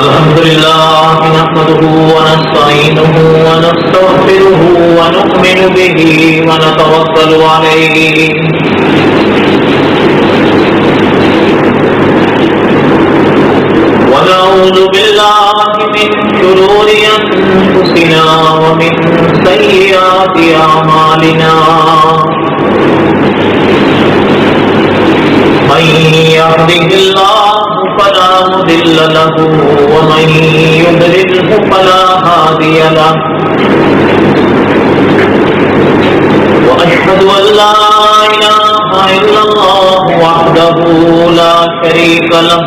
الحمد لله نحمده ونستعينه ونستغفره ونؤمن به ونتوكل عليه ونعوذ بالله من شرور أنفسنا ومن سيئات أعمالنا من يهده الله فلا مضل له ومن يضلله فلا هادي له وأشهد أن لا إله إلا الله وحده لا شريك له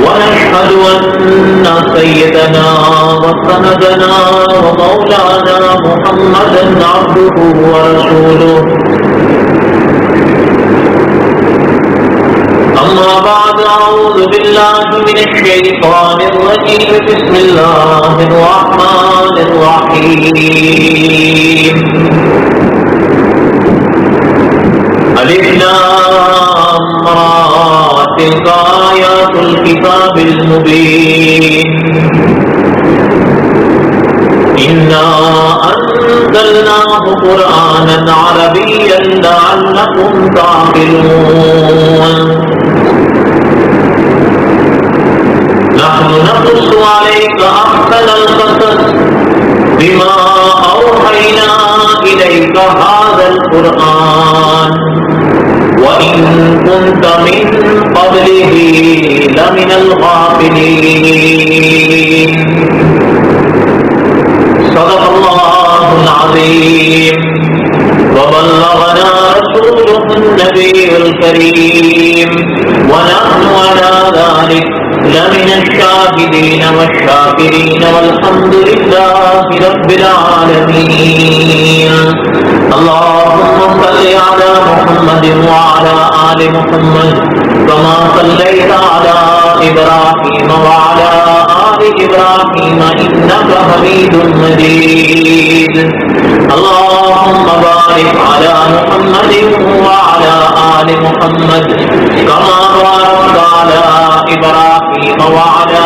ونشهد أن سيدنا وسندنا ومولانا محمدا عبده ورسوله أما بعد أعوذ بالله من الشيطان الرجيم بسم الله الرحمن الرحيم ألف لام را تلك آيات الكتاب المبين إنا أنزلناه قرآنا عربيا لعلكم تعقلون نحن نقص عليك أحسن القصص بما أوحينا إليك هذا القرآن وإن كنت من قبله لمن الغافلين صدق الله العظيم وبلغنا رسوله النبي الكريم ونحن على ذلك لمن الشاهدين والشاكرين والحمد لله رب العالمين اللهم صل على محمد وعلى آل محمد كما صليت على إبراهيم وعلى آل إبراهيم إنك حميد مجيد اللهم بارك على محمد وعلى آل محمد كما باركت على إبراهيم وعلى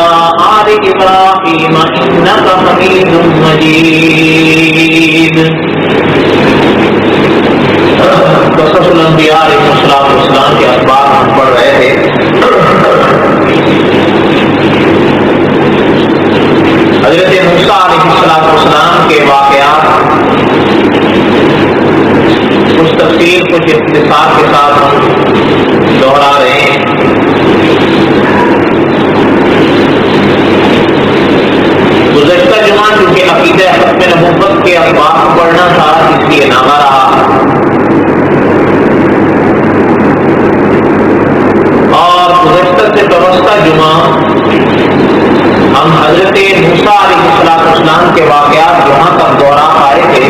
آل إبراهيم إنك حميد مجيد قصص الانبیاء علیہ السلام کے اخبار ہم پڑھ رہے تھے. حضرت موسیٰ علیہ السلام کے واقعات کچھ تفصیل کچھ اختصار کے ساتھ ہم دوہرا رہے ہیں. گزشتہ جمعہ چونکہ عقیدہ ختم نبوت کے اخبار پڑھنا تھا اس لیے نامہ رہا اور گزشتہ سے وابستہ جمعہ ہم حضرت موسیٰ علیہ السلام کے واقعات جہاں تک دوہرا آئے تھے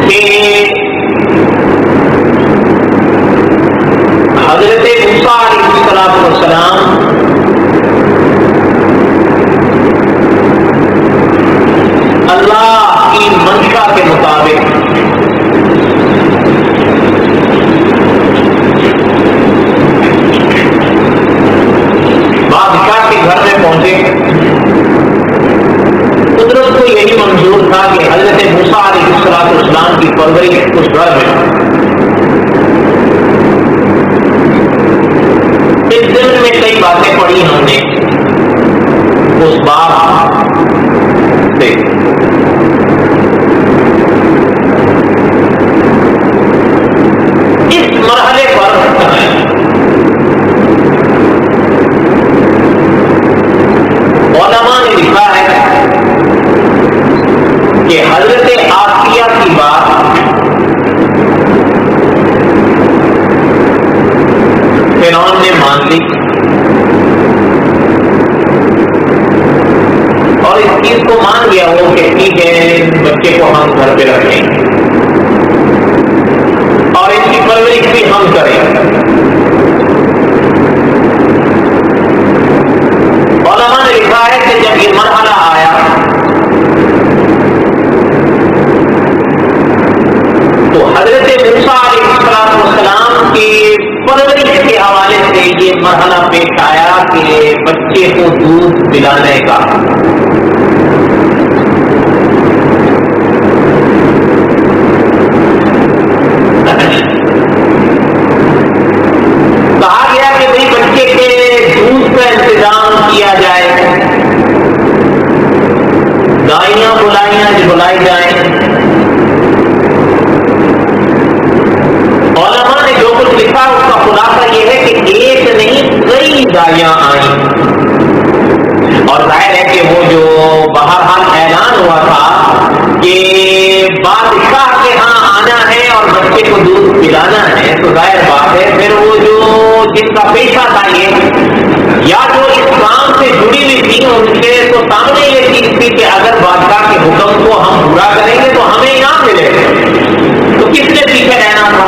کہ حضرت موسیٰ علیہ السلام اللہ کی منشا کے مطابق بادشاہ کے گھر میں پہنچے. قدرت کو یہی منظور تھا کہ حضرت موسیٰ علیہ السلام کی پرورش اس گھر میں. اس دن میں کئی باتیں پڑھی ہم نے اس بات سے. اس مرحلے پر علماء نے لکھا ہے کہ حضرت آسیہ کی بات فرعون نے مان لی اور اس چیز کو مان گیا وہ کہ ٹھیک ہے بچے کو ہم گھر پہ رکھیں اور اس کی پرورش بھی ہم کریں. علماء نے لکھا ہے کہ جب یہ مرحلہ آیا پلانے کا۔ کہا گیا کہ بھئی بچے کے دودھ کا انتظام کیا جائے، دائیاں بلائی جائیں۔ علماء نے جو کچھ لکھا اس کا خلاصہ یہ ہے کہ ایک نہیں کئی دائیاں آئیں، اور ظاہر ہے کہ وہ جو بہرحال اعلان ہوا تھا کہ بادشاہ کے ہاں آنا ہے اور بچے کو دودھ پلانا ہے، تو ظاہر بات ہے پھر وہ جو جن کا پیشہ تھا یہ یا جو اس کام سے جڑی ہوئی تھی ان کے تو سامنے یہ چیز تھی کہ اگر بادشاہ کے حکم کو ہم پورا کریں گے تو ہمیں انعام ملے گا، تو کس نے پیچھے رہنا تھا؟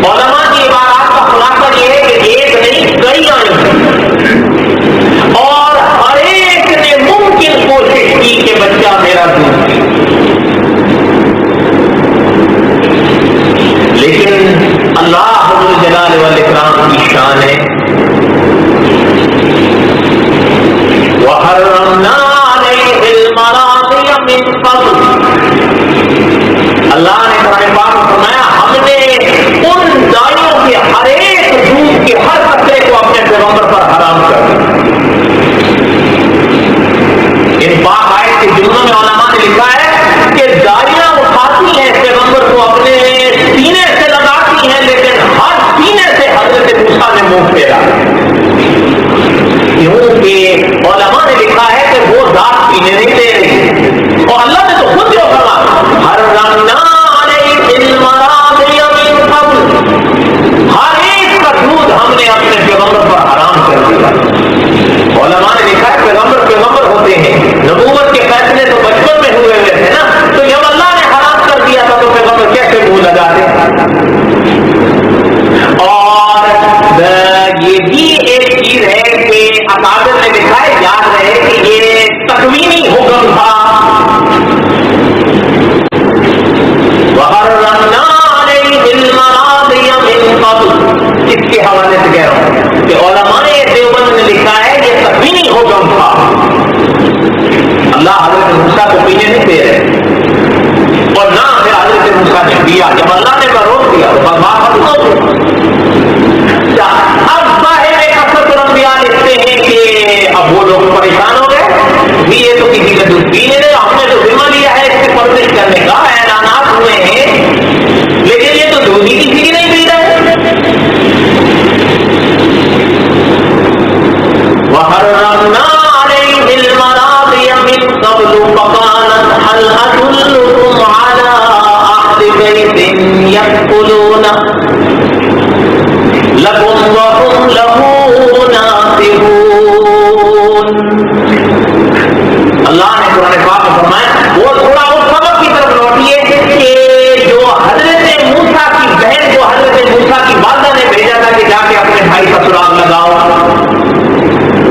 علماء کی عبارات کا خلاصہ یہ ہے کہ ایک نہیں کئی آئیں، اور ہر ایک نے ممکن کوشش کی کہ بچہ میرا دودھ پی، لیکن اللہ جلال والاکرام کی شان ہے وَحَرَّمْنَا عَلَيْهِ الْمَرَاضِعَ مِنْ قَبْلُ، اللہ نے قرآن پاک میں فرمایا ہم نے ان دائیوں کے ہر ایک دودھ کے ہر قطرے کو اپنے پیغمبر پر حرام کر دیا۔ ان پاک آیت کے جملوں میں علماء نے لکھا ہے کہ دائیاں اٹھاتی ہیں پیغمبر کو اپنے سینے سے لگاتی ہیں، لیکن ہر سینے سے حضرت موسیٰ نے منہ پھیرا، کیونکہ علماء نے لکھا ہے کہ وہ دانت پینے نہیں دے رہی، اور اللہ نے تو خود جو فرمایا حرمنا علیہ المراضع من قبل، ہر ایک کا دودھ ہم نے اپنے پیغمبر پر حرام کر دیا۔ علماء نے لکھا ہے پیغمبر ہوتے ہیں، نبوت کے فیصلے تو بچپن میں ہوئے تھے نا، تو جب اللہ نے حرام کر دیا تھا تو پیغمبر کیسے منہ لگاتے؟ اور یہ بھی ایک چیز ہے کہ اکابر نے لکھا ہے، یاد رہے کہ یہ تکوینی حکم تھا، وَحَرَّمْنَا عَلَيْهِ الْمَرَاضِعَ مِنْ قَبْلُ، اس کے حوالے سے کہہ رہا ہوں کہ علماء دیوبند نے لکھا ہے یہ تکوینی حکم تھا، اللہ حضرت موسیٰ کو پینے نہیں دے رہے، اور نہ پھر حضرت موسیٰ نے پیا، جب اللہ نے روک دیا تو بات ختم ہو گئی۔ اب ظاہر ہے کثرت الانبیاء لکھتے ہیں کہ اب وہ لوگ پریشان ہو گئے، بھی یہ تو کسی کا دودھ پینے دے، ہم نے تو ذمہ لیا ہے اس کی پرورش کرنے کا، اعلانات ہوئے ہیں، لیکن یہ تو دودھ ہی کسی کی نہیں پی رہے۔ وَحَرَّمْنَا عَلَيْهِ الْمَرَاضِعَ مِنْ قَبْلُ فَقَالَتْ هَلْ أَدُلُّكُمْ عَلَىٰ أَهْلِ بَيْتٍ يَأْكُلُونَ لَكُمْ وَهُمْ لَهُ نَاصِحُونَ۔ اللہ نے قرآن پاک میں فرمایا وہ تھوڑا اس سبب کی طرف لوٹیے کہ جو حضرت موسیٰ کی بہن کو حضرت موسیٰ کی والدہ نے بھیجا تھا کہ جا کے اپنے بھائی کا سراغ لگاؤ،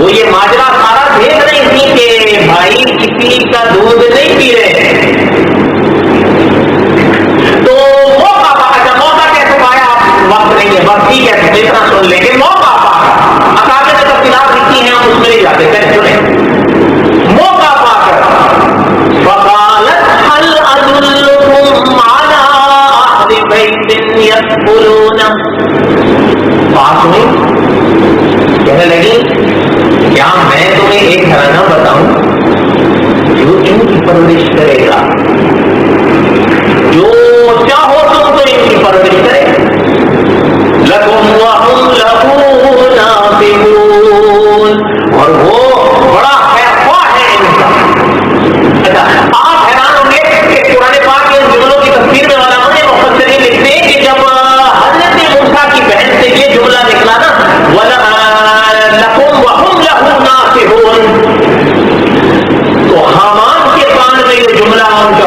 وہ یہ ماجرا سارا دیکھ رہی تھی کہ بھائی کسی کا دودھ نہیں پی رہے، تو موقع پایا، موقع کیسے پایا وقت نہیں ہے، بس ٹھیک ہے اتنا سن لیں گے، موقع پایا، اکابر نے تفصیلات لکھی ہیں ہم اس میں نہیں جاتے، پہلے سنیں، موقع پا کر فقالت هل أدلكم على أهل بيت يأكلون، بات ہوئی، کہنے لگی کیا میں تمہیں ایک گھرانہ بتاؤں جو ان کی پرورش کرے گا، جو چاہو تم تو ان کی پرورش کرے، لَكُمْ وَهُمْ لَهُ نَاصِحُونَ، اور وہ بڑا خیرخواہ ہے ان کا۔ اچھا آپ حیران ہوں گے کہ قرآن پاک کے جملوں کی تفسیر میں علماء نے مفسرین لکھتے ہیں کہ جب حضرت موسیٰ کی بہن سے یہ جملہ نکلا نا لَكُمْ وَهُمْ لَهُ نَاصِحُونَ، تو حامان کے کان میں یہ جملہ ان کا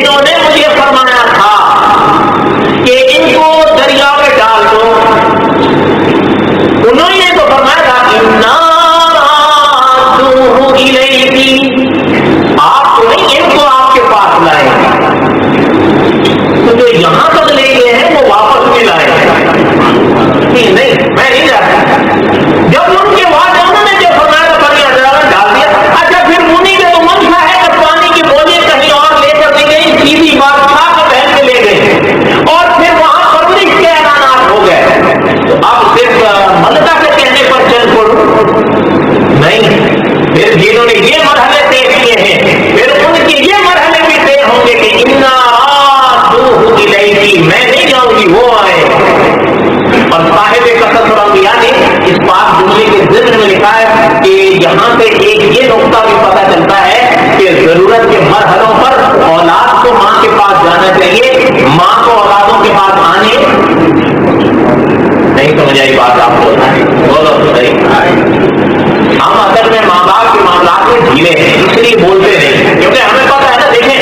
جنہوں نے مجھے فرمایا تھا کہ ان کو دریا میں ڈال دو، انہوں نے تو فرمایا تھا آپ تو نہیں ان کو آپ کے پاس لائیں گے، تو جو یہاں تک لے گئے ہیں وہ واپس بھی لائیں گے. نہیں میں نہیں جاتا. جب ان کے بعد انہوں نے جو فرمایا دریا ڈال دیا. اچھا پھر منی کا تو منشا ہے کہ پانی کی بولی کہیں اور لے کر دی گئی، سیدھی بادشاہ کو بہن کے لے گئے اور پھر وہاں پرورش کے اعلانات ہو گئے. تو اب صرف ملکہ کے کہنے پر چل پڑو نہیں، پھر جنہوں نے یہ مرحلے طے کیے ہیں پھر ان کے یہ مرحلے بھی طے ہوں گے کہ میں نہیں جاؤں گی، وہ آئے. اور صاحب قصص الانبیاء نے اس پاک جملے کے ذکر میں لکھا ہے کہ یہاں سے ایک یہ نقطہ بھی پتہ چلتا ہے کہ ضرورت کے مرحلوں پر اولاد کو ماں کے پاس جانا چاہیے، ماں کو اولادوں کے پاس آنے نہیں. سمجھ آئی بات آپ کو؟ بولو تو صحیح. ہم اصل میں ماں باپ کے معاملات میں ڈھیلے ہیں، اس لیے بولتے نہیں، کیونکہ ہمیں پتہ ہے نا. دیکھیں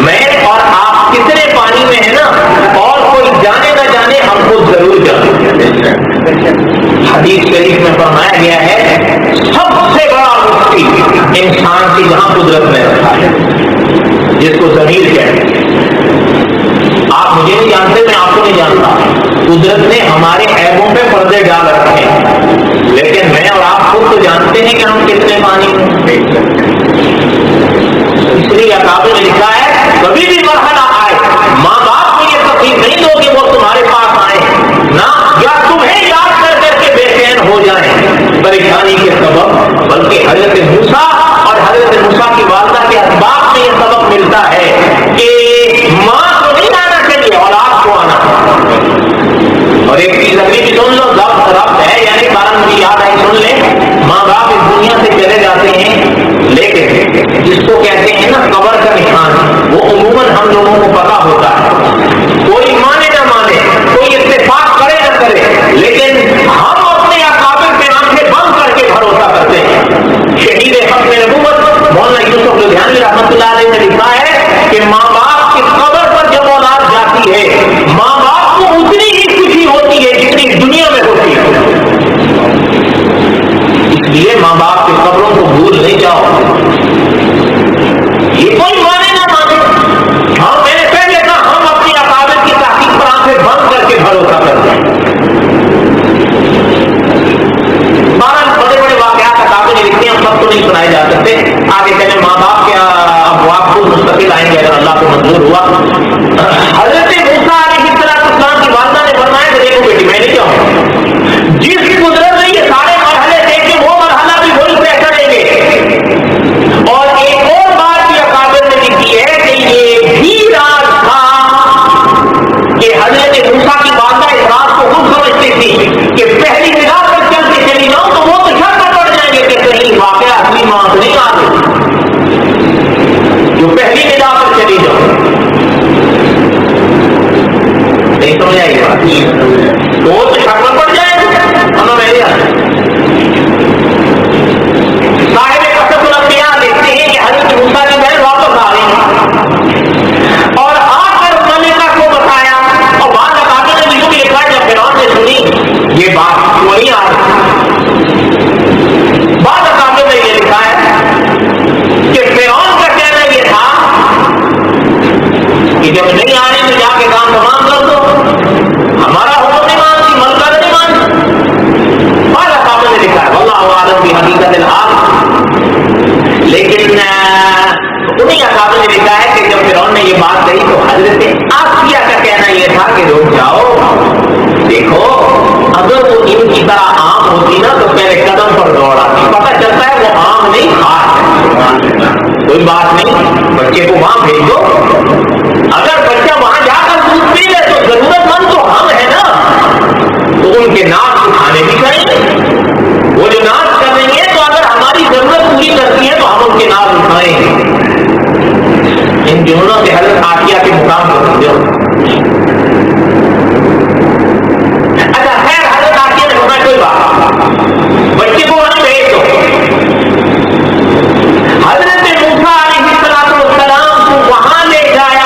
میں اور آپ کتنے پانی میں ہے نا، اور کوئی جانے نہ جانے ہم خود ضرور جانیں. حدیث شریف میں فرمایا گیا ہے سب سے بڑا مفتی انسان کی جہاں قدرت میں رکھا ہے، جس کو ضمیر کہتے ہیں. آپ مجھے نہیں جانتے، میں آپ کو نہیں جانتا. قدرت نے ہمارے عیبوں پہ پردے ڈال رکھے ہیں، لیکن میں اور آپ خود تو جانتے ہیں کہ ہم کتنے پانی میں. اس لیے اکابر نے لکھا ہے کبھی بھی مرحلہ آئے ماں باپ کو یہ تکلیف نہیں دو کہ وہ تمہارے پاس آئے نہ، یا تمہیں یاد کر کر کے بے چین ہو جائیں پریشانی کے سبب، بلکہ حضرت موسیٰ اور حضرت موسیٰ کی والدہ کے اسباب سے یہ سبق ملتا ہے کہ ماں کو نہیں آنا چاہیے، اولاد کو آنا. اور ایک چیز ابھی بھی سن لو، رب ہے یعنی کارن مجھے یاد آئی، سن لیں. ماں باپ اس دنیا سے چلے جاتے ہیں، لیکن جس کو کہتے ہیں نا قبر کا نشان، وہ عموماً ہم لوگوں کو پتا ہوتا ہے. کوئی مانے نہ مانے، کوئی اتفاق کرے نہ کرے، لیکن ہم اپنے اکابر پہ آنکھیں بند کر کے بھروسہ کرتے ہیں. شہید حق میں نبوت مولانا یوسف لدھیانوی رحمۃ اللہ علیہ نے لکھا ہے کہ ماں باپ کی قبر پر جب اولاد جاتی ہے، ماں باپ کو اتنی ہی خوشی ہوتی ہے جتنی دنیا میں ہوتی ہے. اس لیے ماں باپ کی قبروں کو بھول نہیں جاؤ. یہ کوئی مانے نہ مانے، ہم میں نے پہلے کہا ہم اپنی اکابر کی تحقیق پر آنکھیں بند کر کے بھروسہ کرتے ہیں. بڑے بڑے واقعات اکابر نے لکھے ہیں، ہم سب کو نہیں سنائے جا سکتے. آگے چلے ماں باپ کے ابواب کو مستقل آئیں گے اگر اللہ کو منظور ہوا. حضرت موسیٰ علیہ السلام کی والدہ نے فرمایا کہ دیکھو بیٹی میں نہیں چاہوں جس قدرت نے یہ سارے مرحلے دیکھے وہ مرحلہ بھی وہی طے کریں گے. اور ایک اور بات بھی اکابر نے لکھی ہے کہ یہ بھی راز تھا کہ حضرت موسیٰ کی والدہ اس راز کو خود سمجھتی تھی کہ پہلی نگاہ پر چل کے چلی جاؤں تو وہ تو شک میں پڑ جائیں گے کہ کہیں واقعہ اصلی ماں سے نہیں آ گئی. جو پہلی نگاہ پر چلی جاؤ نہیں سمجھ آئی بات، تو وہ تو شک میں پڑ جائے گا. ہمیں میرے صاحب قصص الانبیاء دیکھتے ہیں کہ حضرت موسیٰ کی بہن واپس آ رہی ہیں اور آ کر ملکہ کو بتایا. اور بعد اکابر نے بھی لکھا جب فرعون نے سنی یہ بات وہی آ رہی. بعد اکابر نے یہ لکھا ہے کہ فرعون کا کہنا یہ تھا کہ جب نہیں آ رہی تو جا کے کام تمام کر دو، ہمارا حکم نہیں مانتی، ملکہ نہیں مانتی. بعد اکابر نے لکھا ہے واللہ اعلم بحقیقت الحال. لیکن انہیں اکابر نے لکھا ہے کہ جب فرعون نے یہ بات کہی تو حضرت آسیہ کا کہنا یہ تھا کہ رک جاؤ، دیکھو اگر وہ ان کی طرح عام ہوتی نا تو پہلے قدم پر دوڑ آتی. پتہ چلتا ہے وہ عام نہیں خاص ہے. کوئی بات نہیں، بچے کو وہاں بھیج دو. اگر بچہ وہاں جا کر دودھ پی لے تو ضرورت مند تو ہم ہیں نا، تو ان کے ناز اٹھانے بھی کریں گے. وہ جو ناز کر رہی ہے تو اگر ہماری ضرورت پوری کرتی ہے تو ہم ان کے ناز اٹھائیں گے. ان جملوں سے حضرت آسیہ کے مقام کو سمجھو. اچھا خیر، حضرت آسیہ نے سنا کوئی بات، بچے کو وہاں بھیج دو. حضرت موسیٰ علیہ السلام کو وہاں لے جایا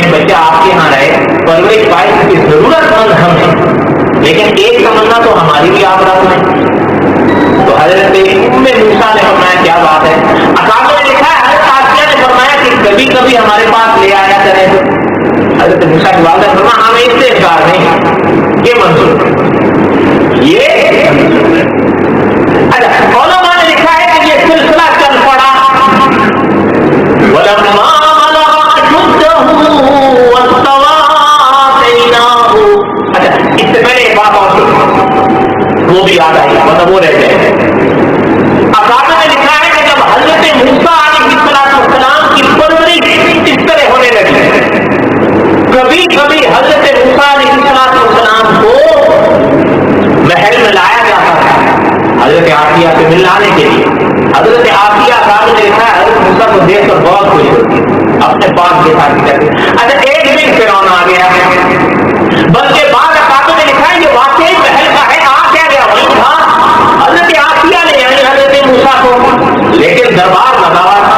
میں بچہ آپ کے یہاں رہے، پرورش پائے کی ضرورت مند ہم ہیں، لیکن ایک تمنا تو ہماری بھی آپ رکھ لیں۔ تو حضرت موسیٰ نے فرمایا کیا بات ہے؟ اکابر نے لکھا ہے حضرت آسیہ نے فرمایا کہ کبھی کبھی ہمارے پاس لے آیا کرے۔ حضرت موسیٰ کی والدہ نے فرمایا ہمیں اس سے انکار نہیں، یہ منظور یہ علماء نے لکھا ہے کہ یہ سلسلہ چل پڑا وَلَمَّا بَلَغَ أَشُدَّهُ وَاسْتَوَىٰ آتَيْنَاهُ۔ اچھا اس سے پہلے ایک بات اور سنو، وہ بھی یاد آئی، مطلب وہ رہتے ہیں۔ اکابر نے لکھا ہے کہ جب حضرت موسیٰ علیہ السلام کی پرورش اس طرح ہونے لگی، کبھی کبھی حضرت موسیٰ علیہ السلام کو محل میں لایا جاتا تھا حضرت عافیہ سے مل لانے کے لیے۔ حضرت عافیہ صاحب نے لکھا ہے حضرت موسیٰ کو دیکھ کر بہت خوش ہوتی اپنے پاس کے ساتھ کرتے۔ اچھا ایک دن فرعون آ گیا، بلکہ بعد اکابر نے لکھا ہے یہ واقعی محل کا ہے، آ کیا گیا وہیں تھا حضرت عافیہ نے یعنی حضرت موسیٰ کو، لیکن دربار لگا ہوا تھا۔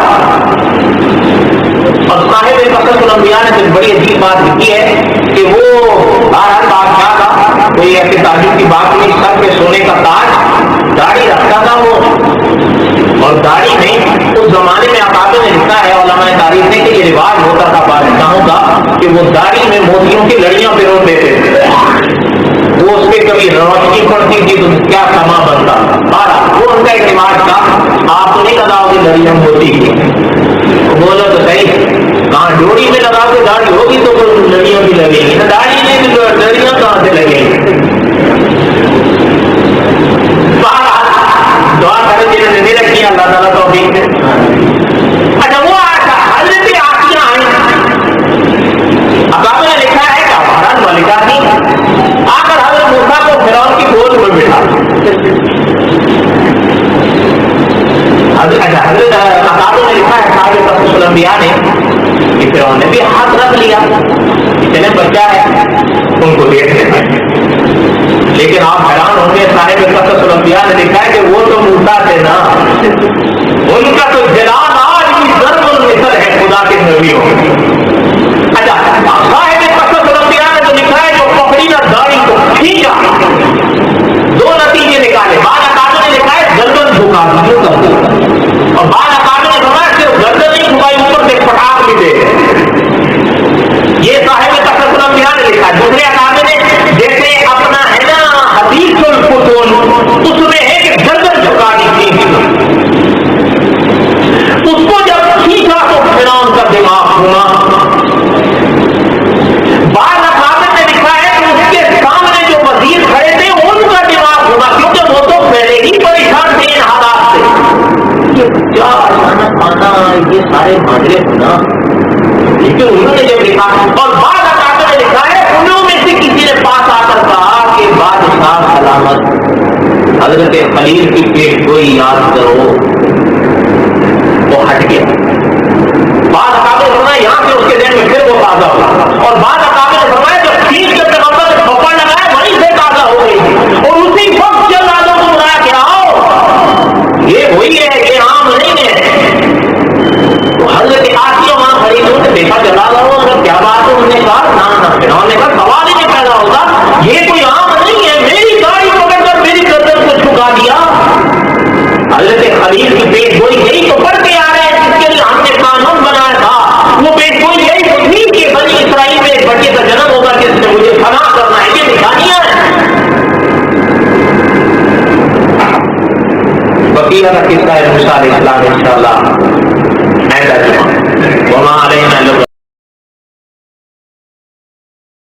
اور صاحب قصص الانبیاء نے تو بڑی عجیب بات لکھی ہے کہ وہ ہر بادشاہ کا کوئی ایسی تعجب کی بات نہیں، سر پہ سونے کا تاج، داڑھی رکھتا تھا وہ، اور داڑھی نہیں اس زمانے میں اکابر نے لکھا ہے علماء تاریخ نے کہ یہ رواج ہوتا تھا بادشاہوں کا کہ وہ داڑھی میں موتیوں کی لڑیاں پرو دیتے تھے، وہ اس پہ کبھی روشنی پڑتی تھی تو کیا سما بنتا تھا، وہ ان کا ایک رواج تھا۔ آپ تو نہیں لگاؤ گے لڑیاں موتی کی، بولو تو صحیح، کہاں ڈوری میں لگا کے داڑھی ہوگی تو لڑیاں بھی لگیں گی، داڑھی نہیں تو لڑیاں کہاں سے لگیں گی؟ دعا کرے جنہوں نے نہیں رکھی اللہ تعالیٰ توفیق دے۔ اچھا وہ حضرت عافیہ آئی، اکابر نے لکھا ہے کہ ہمارا ملکہ تھی، آ کر حضرت موسیٰ کو فرعون کی گود میں بٹھا۔ حضرت اکابر نے لکھا ہے صاحب قصص الانبیاء نے کہ فرعون نے بھی ہاتھ رکھ لیا، اتنے بچہ ہے ان کو دیکھنے میں، لیکن آپ حیران ہوں گے صاحب قصص الانبیاء نے لکھا ہے کہ وہ تو موسیٰ تھے نا، ان کا تو جلال آج بھی ضرب المثل ہے خدا کے نبیوں۔ اچھا صاحب قصص الانبیاء نے تو لکھا ہے جو پکڑی نہ داڑھی کو کھینچا، دو نتیجے نکالے، بعض اکابر نے لکھا ہے گردن جھکا اور بعض اکابر نے فرمایا صرف گردن نہیں جھکائی اوپر سے پٹاخ بھی دے، یہ صاحب قصص الانبیاء نے لکھا ہے۔ دوسرے اکابر نے جیسے اپنا ہے نا حدیث الفتون اس میں ہے کہ گردن جھکا دی تھی، اس کو جب کھینچا تو فرعون کا دماغ گھوما۔ بعض اکابر نے لکھا ہے کہ اس کے سامنے جو وزیر کھڑے تھے ان کا دماغ گھوما، کیونکہ وہ تو پہلے ہی پریشان تھے ان حالات سے، کیا اچانک آنا یہ سارے ماجرے ہونا، لیکن انہوں نے جب لکھا، اور بعض اکابر نے لکھا ہے انہوں میں سے کسی نے پاس آ کر کہا کہ بادشاہ سلامت، حضرت خلیل کی پیٹ گوئی یاد کرو، وہ ہٹ گیا۔ بعض اکابر نے فرمایا یہاں سے اس کے ذہن میں پھر وہ تازہ ہوا، اور بعض اکابر نے فرمایا جب کھینچ کر پیغمبر نے تھپڑ لگایا وہیں سے تازہ ہو گئی، اور اسی وقت جلالوں کو بلایا کہ آؤ یہ وہی ہے، یہ عام نہیں ہے۔ تو حضرت عافیہ وہاں کھڑی تھی، انہوں نے دیکھا جلال ہو کیا بات ہے، انہوں نے کہا نہ فرعون نے کہا سوال ہی نہیں پیدا ہوتا، یہ کوئی عام نہیں ہے، میری داڑھی پکڑ کر میری گردن کو جھکا دیا۔ حضرت خلیل کی پیٹ گوئی یہی تو پڑھ کے آ رہے ہیں جس کے لیے ہم نے قانون بنایا تھا، وہ پیٹ گوئی یہی تو تھی کہ بنی اسرائیل میں ایک بچے کا جنم ہوگا جس نے مجھے فنا کرنا ہے، یہ نشانیاں ہیں۔ بقیہ کا قصہ ہے موسیٰ علیہ السلام انشاءاللہ